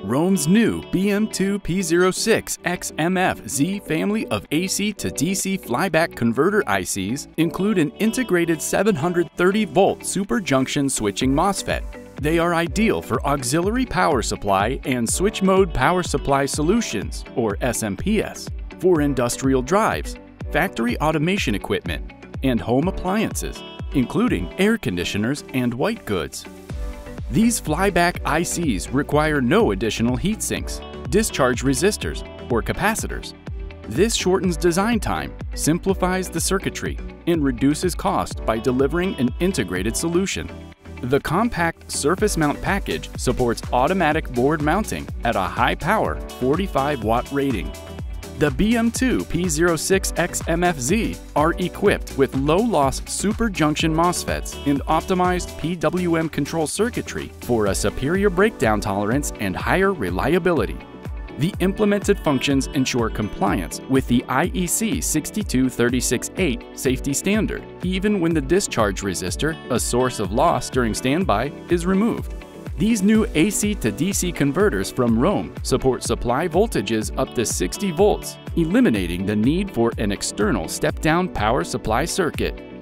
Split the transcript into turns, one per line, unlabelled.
ROHM's new BM2P06xMF-Z family of AC to DC flyback converter ICs include an integrated 730-volt super junction switching MOSFET. They are ideal for auxiliary power supply and switch mode power supply solutions, or SMPS, for industrial drives, factory automation equipment, and home appliances, including air conditioners and white goods. These flyback ICs require no additional heat sinks, discharge resistors, or capacitors. This shortens design time, simplifies the circuitry, and reduces cost by delivering an integrated solution. The compact surface mount package supports automatic board mounting at a high-power 45-watt rating. The BM2P06xMF-Z are equipped with low-loss super junction MOSFETs and optimized PWM control circuitry for a superior breakdown tolerance and higher reliability. The implemented functions ensure compliance with the IEC 62368 safety standard, even when the discharge resistor, a source of loss during standby, is removed. These new AC to DC converters from ROHM support supply voltages up to 60 volts, eliminating the need for an external step-down power supply circuit.